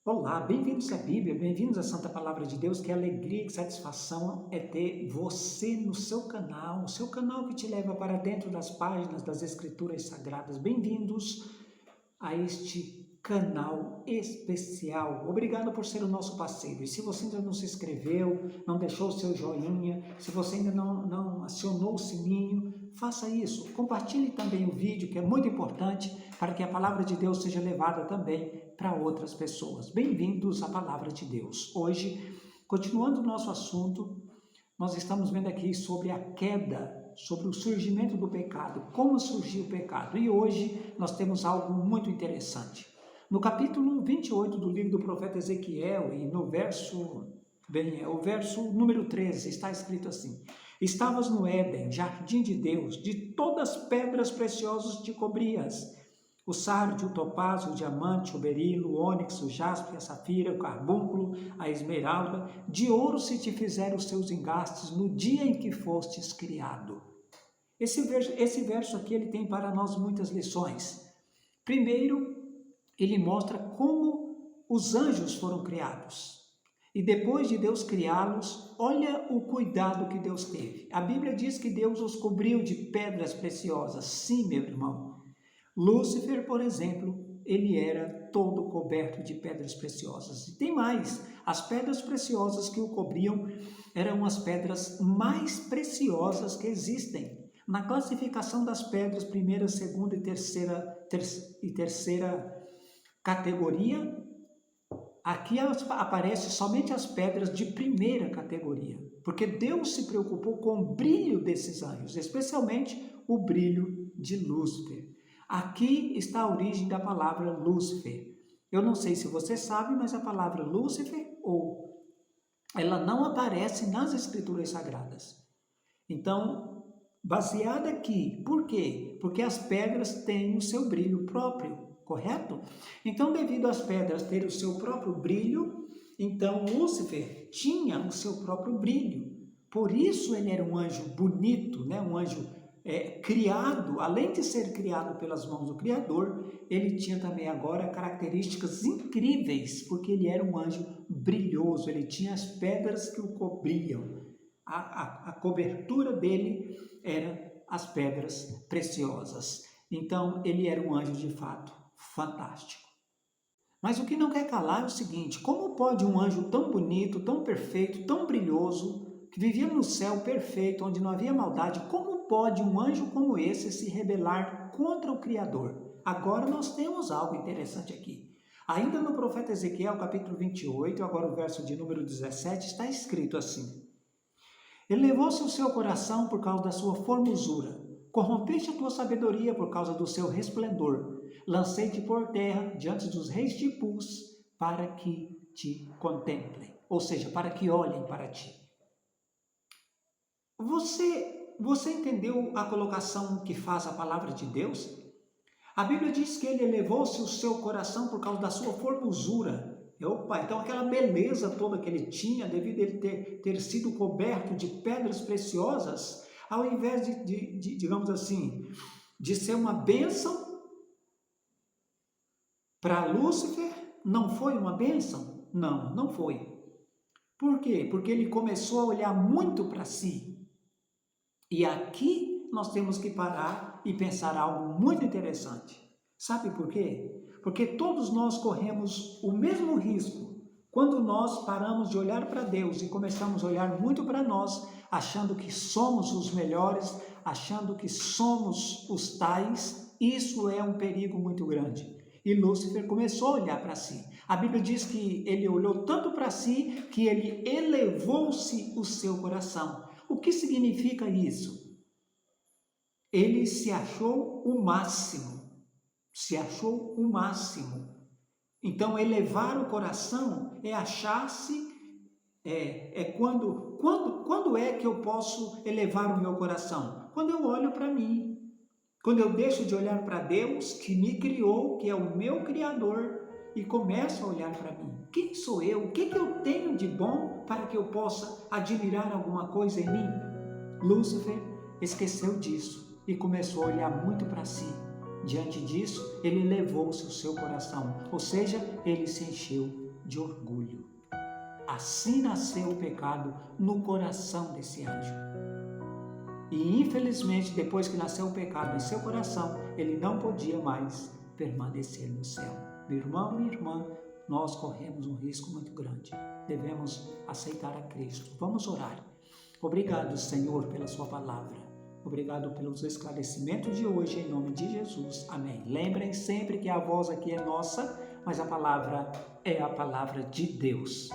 Olá, bem-vindos à Bíblia, bem-vindos à Santa Palavra de Deus. Que alegria, que satisfação é ter você no seu canal, o seu canal que te leva para dentro das páginas das Escrituras Sagradas. Bem-vindos a este canal especial. Obrigado por ser o nosso parceiro. E se você ainda não se inscreveu, não deixou o seu joinha, se você ainda não acionou o sininho, faça isso. Compartilhe também o vídeo, que é muito importante para que a palavra de Deus seja levada também para outras pessoas. Bem-vindos à palavra de Deus. Hoje, continuando o nosso assunto, nós estamos vendo aqui sobre a queda, sobre o surgimento do pecado, como surgiu o pecado. E hoje nós temos algo muito interessante. No capítulo 28 do livro do profeta Ezequiel, e no o verso número 13, está escrito assim: Estavas no Éden, jardim de Deus, de todas as pedras preciosas te cobrias. O sárdio, o topázio, o diamante, o berilo, o ônix, o jaspe, a safira, o carbúnculo, a esmeralda, de ouro se te fizeram os seus engastes no dia em que fostes criado. Esse verso aqui ele tem para nós muitas lições. Primeiro, ele mostra como os anjos foram criados. E depois de Deus criá-los, olha o cuidado que Deus teve. A Bíblia diz que Deus os cobriu de pedras preciosas. Sim, meu irmão. Lúcifer, por exemplo, ele era todo coberto de pedras preciosas. E tem mais, as pedras preciosas que o cobriam eram as pedras mais preciosas que existem. Na classificação das pedras, primeira, segunda e terceira categoria, aqui aparecem somente as pedras de primeira categoria, porque Deus se preocupou com o brilho desses anjos, especialmente o brilho de Lúcifer. Aqui está a origem da palavra Lúcifer. Eu não sei se você sabe, mas a palavra Lúcifer, ela não aparece nas Escrituras Sagradas. Então, baseada aqui, por quê? Porque as pedras têm o seu brilho próprio, correto? Então, devido às pedras terem o seu próprio brilho, então Lúcifer tinha o seu próprio brilho. Por isso ele era um anjo bonito, né? Um anjo criado, além de ser criado pelas mãos do Criador, ele tinha também agora características incríveis, porque ele era um anjo brilhoso, ele tinha as pedras que o cobriam. A cobertura dele era as pedras preciosas. Então, ele era um anjo de fato fantástico. Mas o que não quer calar é o seguinte: como pode um anjo tão bonito, tão perfeito, tão brilhoso, que vivia no céu perfeito, onde não havia maldade, como pode um anjo como esse se rebelar contra o Criador? Agora nós temos algo interessante aqui. Ainda no profeta Ezequiel, capítulo 28, agora o verso de número 17, está escrito assim: Elevou-se o seu coração por causa da sua formosura, corrompeste a tua sabedoria por causa do seu resplendor, lancei-te por terra diante dos reis de Pus, para que te contemplem, ou seja, para que olhem para ti. Você entendeu a colocação que faz a palavra de Deus? A Bíblia diz que ele elevou-se o seu coração por causa da sua formosura. Então aquela beleza toda que ele tinha, devido a ele ter sido coberto de pedras preciosas, ao invés digamos assim, de ser uma bênção, para Lúcifer não foi uma bênção? Não, não foi. Por quê? Porque ele começou a olhar muito para si. E aqui nós temos que parar e pensar algo muito interessante. Sabe por quê? Porque todos nós corremos o mesmo risco quando nós paramos de olhar para Deus e começamos a olhar muito para nós, achando que somos os melhores, achando que somos os tais. Isso é um perigo muito grande. E Lúcifer começou a olhar para si. A Bíblia diz que ele olhou tanto para si que ele elevou-se o seu coração. O que significa isso? Ele se achou o máximo. Se achou o máximo. Então, elevar o coração é achar-se. Quando é que eu posso elevar o meu coração? Quando eu olho para mim. Quando eu deixo de olhar para Deus, que me criou, que é o meu Criador, e começo a olhar para mim. Quem sou eu? O que eu tenho de bom para que eu possa admirar alguma coisa em mim? Lúcifer esqueceu disso e começou a olhar muito para si. Diante disso, ele elevou-se o seu coração, ou seja, ele se encheu de orgulho. Assim nasceu o pecado no coração desse anjo. E infelizmente, depois que nasceu o pecado em seu coração, ele não podia mais permanecer no céu. Meu irmão, minha irmã, nós corremos um risco muito grande. Devemos aceitar a Cristo. Vamos orar. Obrigado, Senhor, pela sua palavra. Obrigado pelos esclarecimentos de hoje, em nome de Jesus. Amém. Lembrem sempre que a voz aqui é nossa, mas a palavra é a palavra de Deus.